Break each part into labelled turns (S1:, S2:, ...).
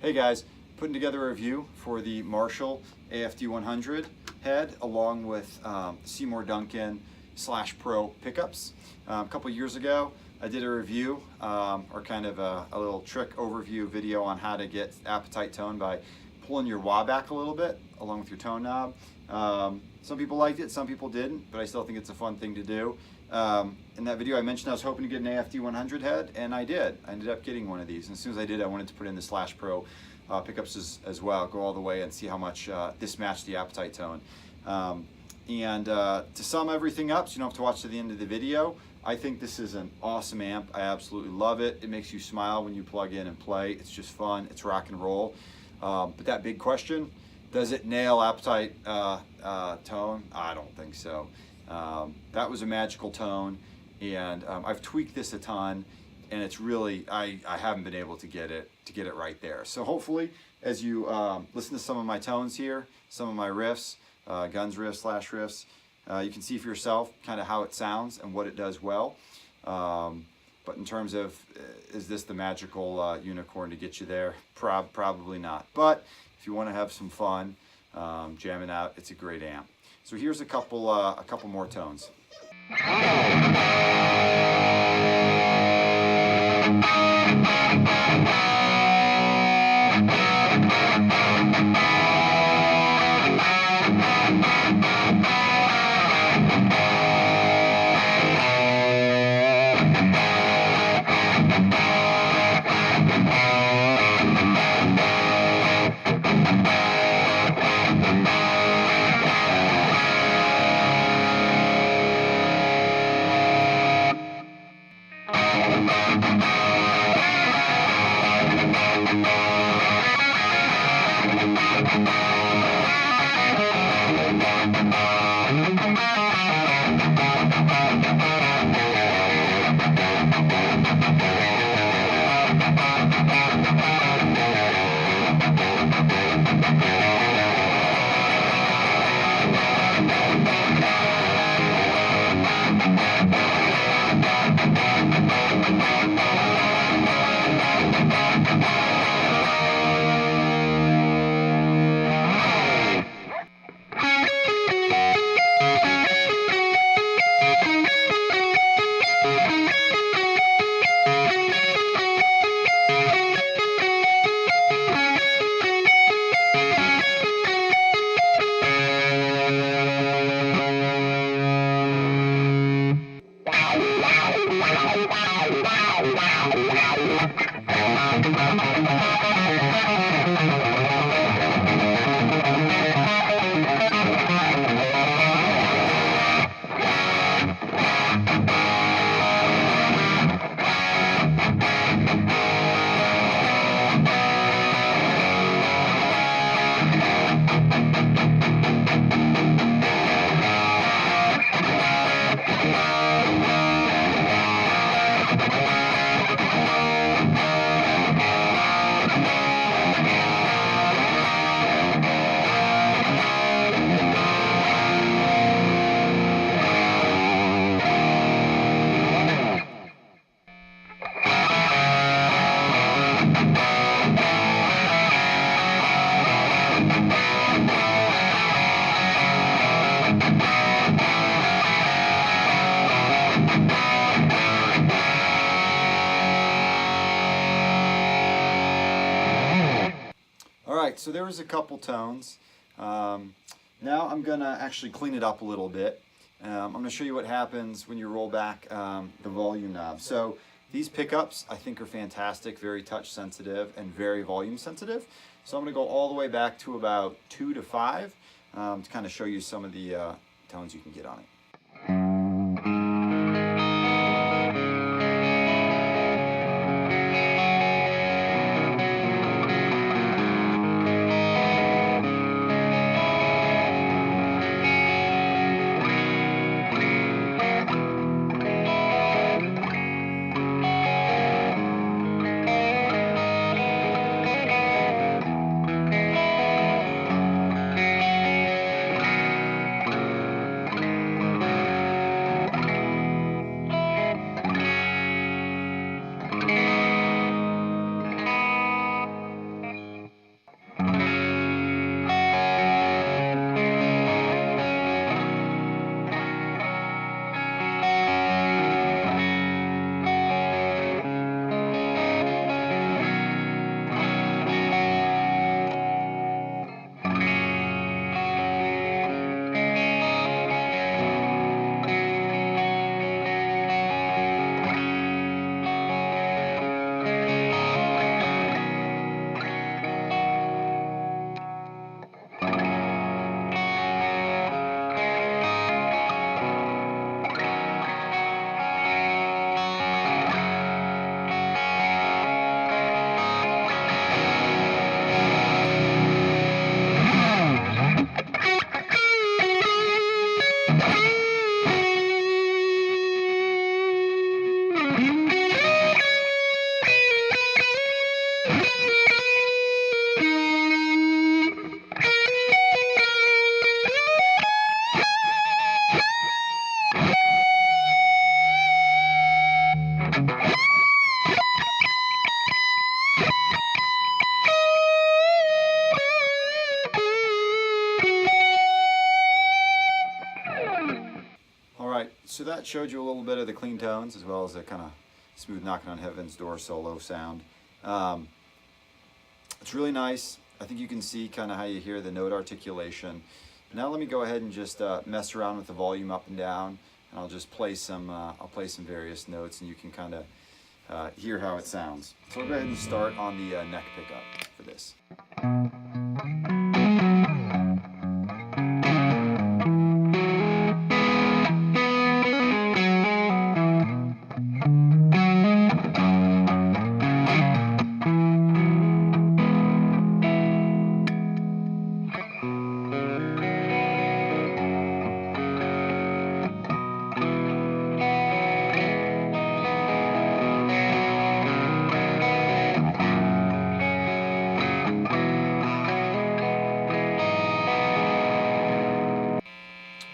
S1: Hey guys, putting together a review for the Marshall AFD100 head along with Seymour Duncan Slash Pro pickups. A couple years ago I did a review or kind of a little trick overview video on how to get appetite tone by pulling your wah back a little bit along with your tone knob. Some people liked it, some people didn't, but I still think it's a fun thing to do. In that video I mentioned I was hoping to get an AFD100 head, and I did. I ended up getting one of these, and as soon as I did I wanted to put in the Slash Pro pickups as well, go all the way and see how much this matched the appetite tone. To sum everything up, so you don't have to watch to the end of the video, I think this is an awesome amp. I absolutely love it. It makes you smile when you plug in and play. It's just fun, it's rock and roll. But that big question, does it nail appetite tone? I don't think so. That was a magical tone, and I've tweaked this a ton, and it's really, I haven't been able to get it right there. So hopefully as you listen to some of my tones here, some of my riffs, guns riffs, slash riffs, you can see for yourself kind of how it sounds and what it does well. But in terms of, is this the magical unicorn to get you there? Probably not. But if you want to have some fun jamming out, it's a great amp. So here's a couple more tones. right, so there was a couple tones. Now I'm gonna actually clean it up a little bit. I'm gonna show you what happens when you roll back the volume knob. So these pickups I think are fantastic, very touch sensitive and very volume sensitive. So I'm gonna go all the way back to about 2 to 5 to kind of show you some of the tones you can get on it. So that showed you a little bit of the clean tones as well as the kind of smooth knocking on heaven's door solo sound. It's really nice. I think you can see kind of how you hear the note articulation. Now let me go ahead and just mess around with the volume up and down, and I'll just play some various notes, and you can kind of hear how it sounds. So I'll go ahead and start on the neck pickup for this.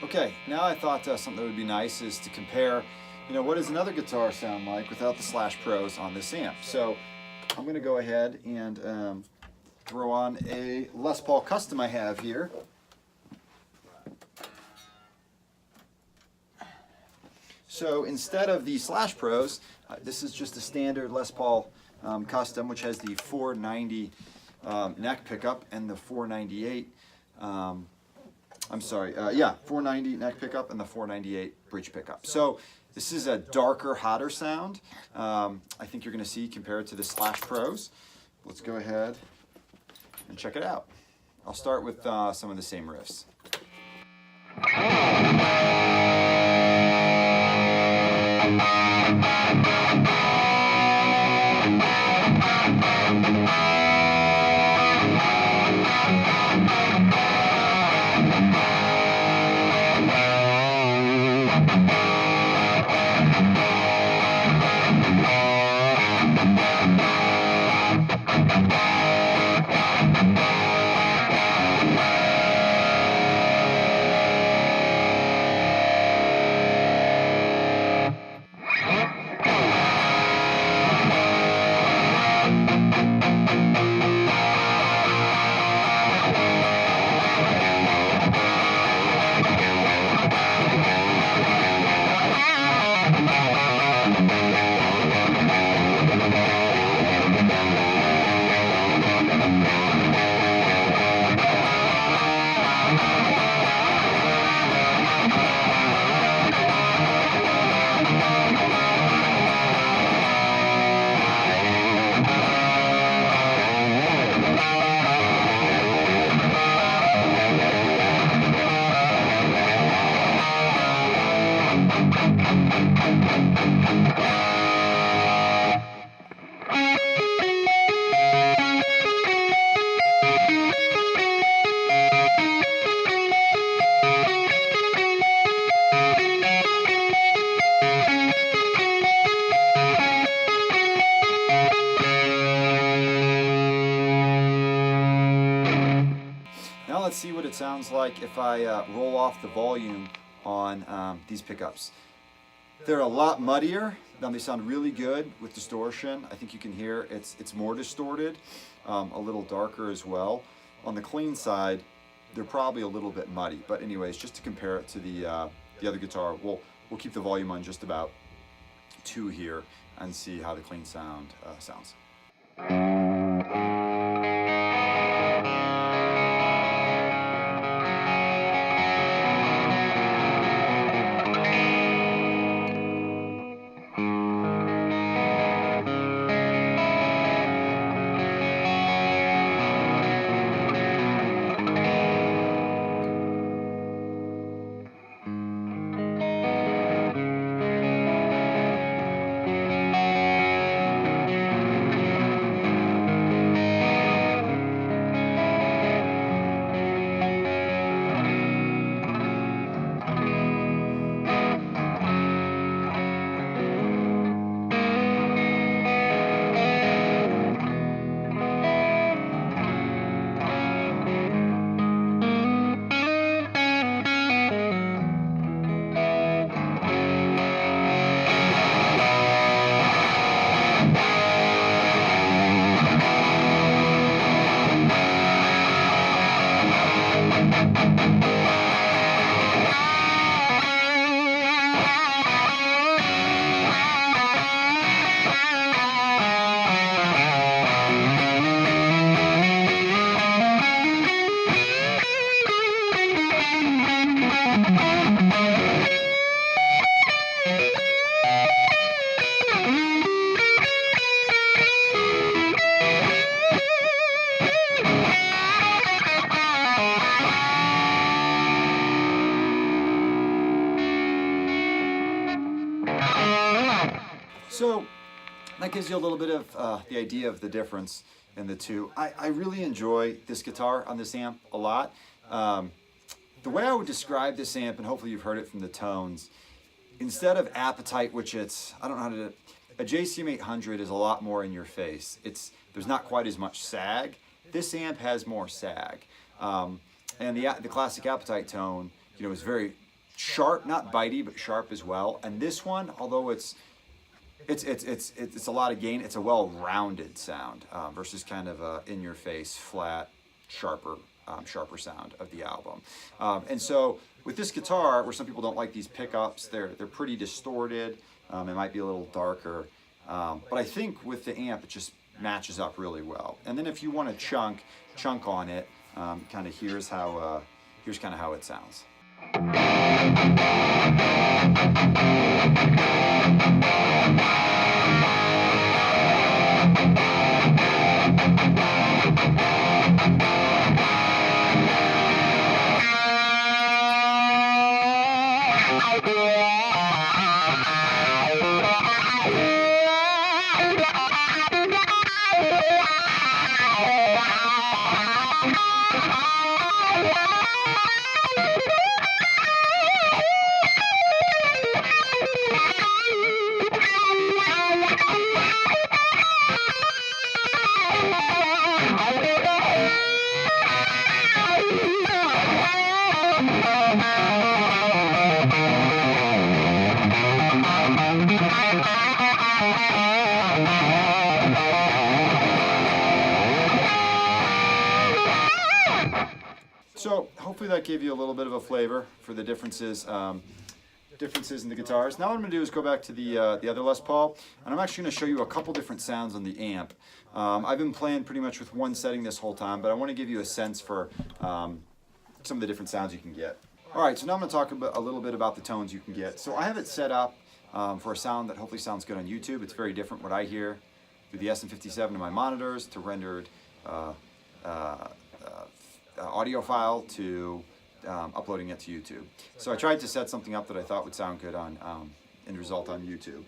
S1: Okay, now I thought something that would be nice is to compare, what does another guitar sound like without the Slash Pros on this amp. So I'm going to go ahead and throw on a Les Paul Custom I have here. So instead of the Slash Pros, this is just a standard Les Paul Custom, which has the 490 neck pickup and the 498 490 neck pickup and the 498 bridge pickup. So this is a darker, hotter sound. I think you're going to see compared to the Slash Pros. Let's go ahead and check it out. I'll start with some of the same riffs. Now let's see what it sounds like if I roll off the volume on these pickups. They're a lot muddier. Now they sound really good with distortion. I think you can hear it's more distorted, a little darker as well. On the clean side, they're probably a little bit muddy. But anyways, just to compare it to the other guitar, we'll keep the volume on just about 2 here and see how the clean sound sounds. So that gives you a little bit of the idea of the difference in the two. I really enjoy this guitar on this amp a lot. The way I would describe this amp, and hopefully you've heard it from the tones, instead of appetite, which it's, I don't know how to, a JCM 800 is a lot more in your face. There's not quite as much sag. This amp has more sag. And the classic appetite tone, you know, is very sharp, not bitey, but sharp as well. And this one, although it's a lot of gain, it's a well-rounded sound versus kind of a in-your-face, flat, sharper sound of the album. And so with this guitar, where some people don't like these pickups, they're pretty distorted. It might be a little darker, but I think with the amp, it just matches up really well. And then if you want to chunk on it, kind of here's kind of how it sounds. So hopefully that gave you a little bit of a flavor for the differences in the guitars. Now what I'm going to do is go back to the other Les Paul, and I'm actually going to show you a couple different sounds on the amp. I've been playing pretty much with one setting this whole time, but I want to give you a sense for some of the different sounds you can get. All right, so now I'm going to talk a little bit about the tones you can get. So I have it set up for a sound that hopefully sounds good on YouTube. It's very different what I hear through the SM57 in my monitors to rendered audio file to uploading it to YouTube. So I tried to set something up that I thought would sound good on end result on YouTube.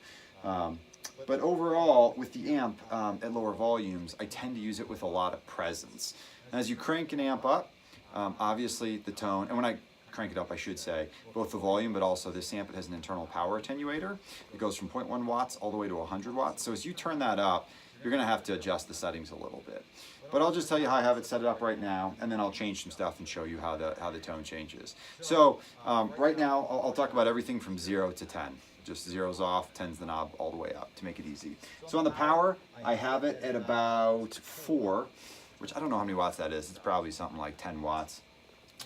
S1: But overall, with the amp at lower volumes, I tend to use it with a lot of presence. As you crank an amp up, obviously the tone, and when I crank it up, I should say, both the volume, but also this amp, it has an internal power attenuator. It goes from 0.1 watts all the way to 100 watts. So as you turn that up, you're gonna have to adjust the settings a little bit. But I'll just tell you how I have it set up right now, and then I'll change some stuff and show you how the tone changes. So right now, I'll talk about everything from 0 to 10. Just 0's off, 10's the knob, all the way up to make it easy. So on the power, I have it at about 4, which I don't know how many watts that is. It's probably something like 10 watts.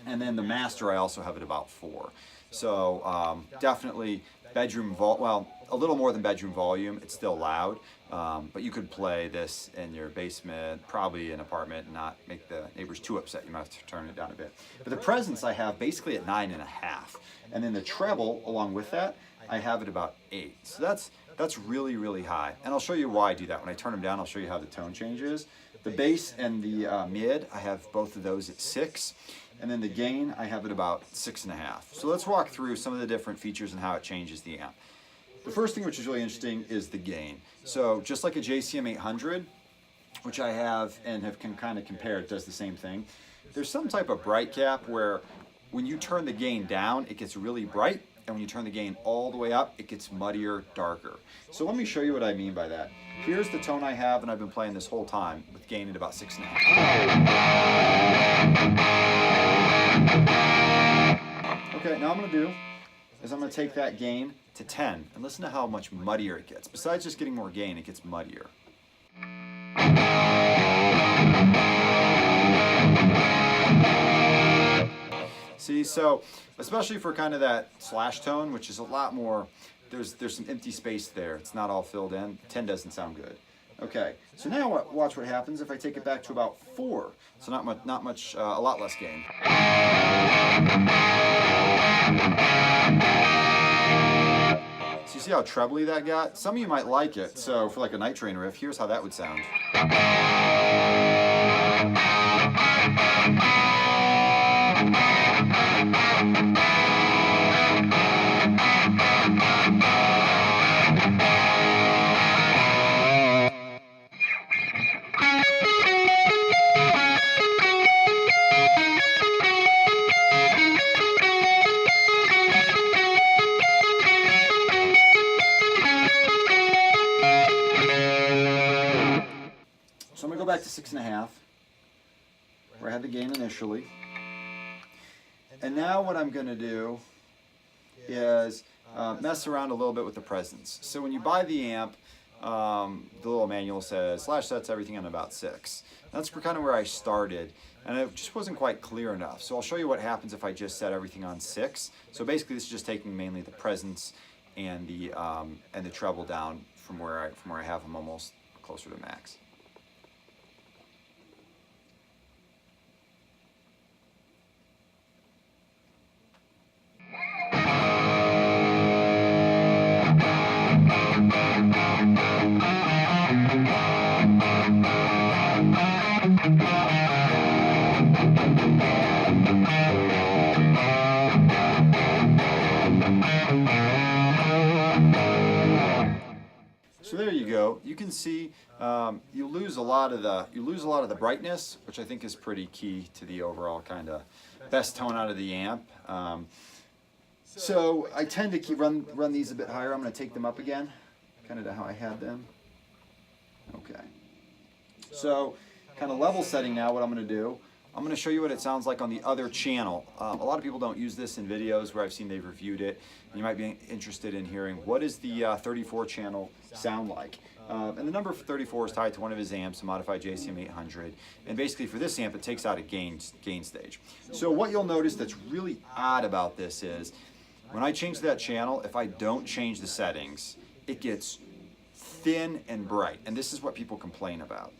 S1: And then the master, I also have it about 4. So definitely bedroom well, a little more than bedroom volume. It's still loud, but you could play this in your basement, probably an apartment, and not make the neighbors too upset. You might have to turn it down a bit. But the presence I have basically at 9.5, and then the treble along with that, I have it about 8. So that's really, really high. And I'll show you why I do that. When I turn them down, I'll show you how the tone changes. The bass and the mid, I have both of those at 6. And then the gain, I have it about 6.5. So let's walk through some of the different features and how it changes the amp. The first thing which is really interesting is the gain. So just like a JCM 800, which I have and can kind of compare, it does the same thing. There's some type of bright cap where when you turn the gain down, it gets really bright. And when you turn the gain all the way up, it gets muddier, darker. So let me show you what I mean by that. Here's the tone I have, and I've been playing this whole time with gain at about 6.5. Okay, now I'm gonna do is I'm gonna take that gain to 10, and listen to how much muddier it gets. Besides just getting more gain, it gets muddier. See, so especially for kind of that slash tone, which is a lot more, there's some empty space there. It's not all filled in. 10 doesn't sound good. Okay, so now watch what happens if I take it back to about 4. So not much, a lot less gain. So you see how trebly that got? Some of you might like it. So for like a night train riff, here's how that would sound. So I'm going to go back to 6.5, where I had the gain initially. And now what I'm going to do is mess around a little bit with the presence. So when you buy the amp, the little manual says Slash sets everything on about 6. That's kind of where I started, and it just wasn't quite clear enough. So I'll show you what happens if I just set everything on 6. So basically this is just taking mainly the presence and the treble down from where I have them almost closer to max. So there you go. You can see you lose a lot of the brightness, which I think is pretty key to the overall kind of best tone out of the amp. So I tend to run these a bit higher. I'm going to take them up again, kind of to how I had them. Okay. So kind of level setting now. What I'm going to do, I'm going to show you what it sounds like on the other channel. A lot of people don't use this in videos where I've seen they've reviewed it. And you might be interested in hearing what does the 34 channel sound like. And the number 34 is tied to one of his amps, a modified JCM 800. And basically for this amp, it takes out a gain stage. So what you'll notice that's really odd about this is when I change that channel, if I don't change the settings, it gets thin and bright. And this is what people complain about.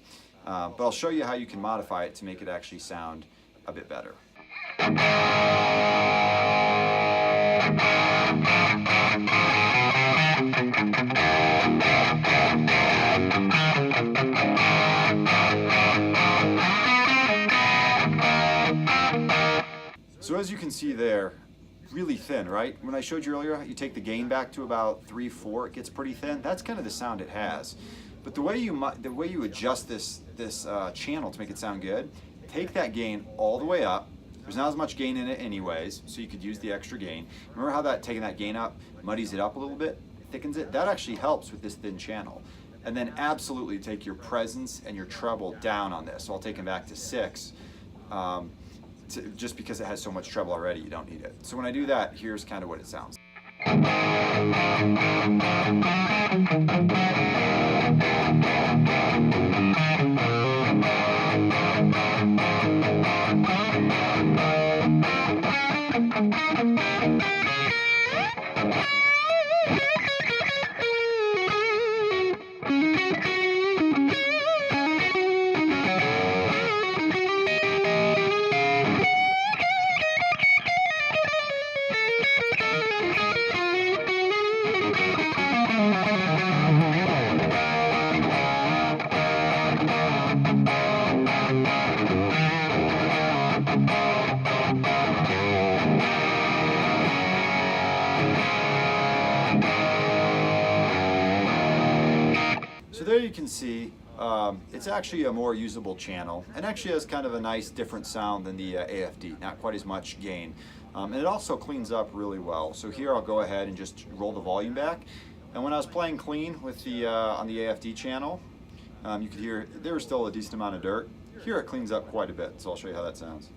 S1: But I'll show you how you can modify it to make it actually sound a bit better. So as you can see there, really thin, right? When I showed you earlier, you take the gain back to about 3, 4, it gets pretty thin. That's kind of the sound it has. But the way you adjust this channel to make it sound good, take that gain all the way up. There's not as much gain in it anyways, so you could use the extra gain. Remember how taking that gain up muddies it up a little bit, thickens it? That actually helps with this thin channel. And then absolutely take your presence and your treble down on this. So I'll take them back to 6. Just because it has so much treble already, you don't need it. So when I do that, here's kind of what it sounds. So there you can see it's actually a more usable channel and actually has kind of a nice different sound than the AFD, not quite as much gain. And it also cleans up really well. So here I'll go ahead and just roll the volume back. And when I was playing clean with the on the AFD channel, you could hear there was still a decent amount of dirt. Here it cleans up quite a bit, so I'll show you how that sounds.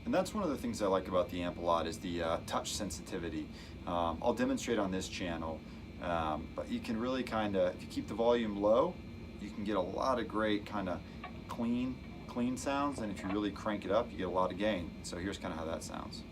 S1: And that's one of the things I like about the amp a lot is the touch sensitivity. I'll demonstrate on this channel, but you can really kind of, if you keep the volume low, you can get a lot of great kind of clean sounds, and if you really crank it up, you get a lot of gain. So here's kind of how that sounds.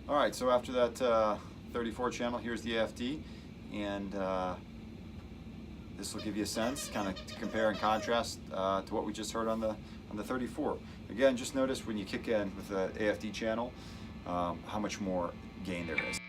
S1: Alright, so after that 34 channel, here's the AFD, and this will give you a sense, kind of to compare and contrast to what we just heard on the 34. Again, just notice when you kick in with the AFD channel, how much more gain there is.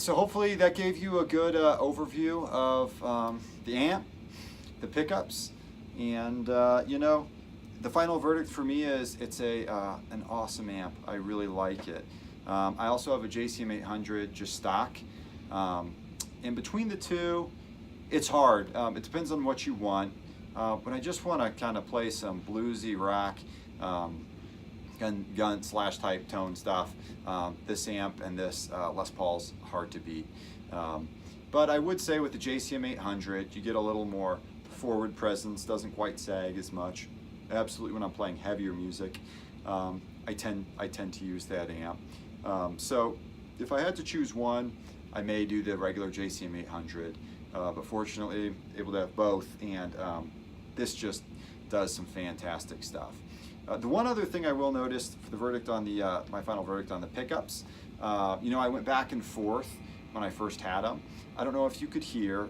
S1: so hopefully that gave you a good overview of the amp, the pickups, and you know, the final verdict for me is it's an awesome amp. I really like it. I also have a JCM 800 just stock. And between the two, it's hard. It depends on what you want. When I just want to kind of play some bluesy rock, gun slash type tone stuff, this amp and this Les Paul's hard to beat. But I would say with the JCM 800, you get a little more forward presence, doesn't quite sag as much. Absolutely, when I'm playing heavier music, I tend to use that amp. So if I had to choose one, I may do the regular JCM 800, but fortunately able to have both, and this just does some fantastic stuff. The one other thing I will notice for the verdict on the my final verdict on the pickups, you know, I went back and forth when I first had them. I don't know if you could hear,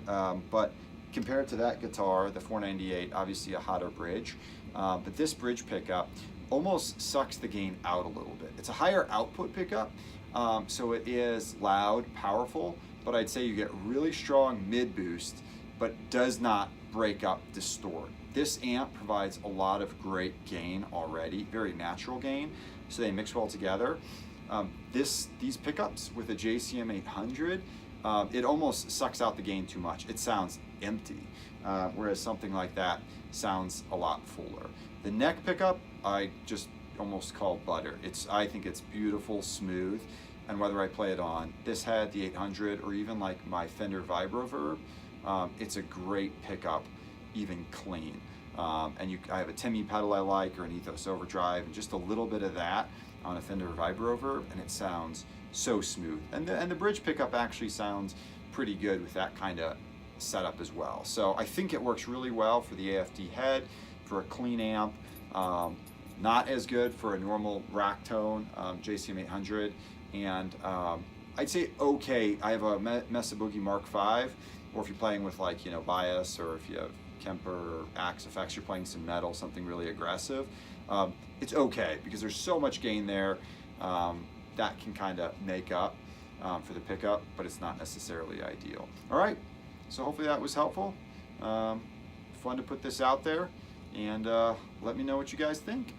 S1: but compared to that guitar, the 498, obviously a hotter bridge, but this bridge pickup almost sucks the gain out a little bit. It's a higher output pickup, so it is loud, powerful, but I'd say you get really strong mid boost, but does not break up, distort. This amp provides a lot of great gain already, very natural gain, so they mix well together. These pickups with a JCM 800, it almost sucks out the gain too much. It sounds empty, whereas something like that sounds a lot fuller. The neck pickup, I just almost call butter. I think it's beautiful, smooth, and whether I play it on this head, the 800, or even like my Fender Vibroverb, it's a great pickup, even clean. And I have a Timmy pedal I like, or an Ethos Overdrive, and just a little bit of that on a Fender Vibroverb, and it sounds so smooth. And the bridge pickup actually sounds pretty good with that kind of setup as well. So I think it works really well for the AFD head, for a clean amp. Not as good for a normal rack tone JCM 800, and I'd say okay. I have a Mesa Boogie Mark V, or if you're playing with, like, you know, Bias, or if you have Kemper or Axe effects, you're playing some metal, something really aggressive, it's okay because there's so much gain there that can kind of make up for the pickup, but it's not necessarily ideal. All right, so hopefully that was helpful. Fun to put this out there, and let me know what you guys think.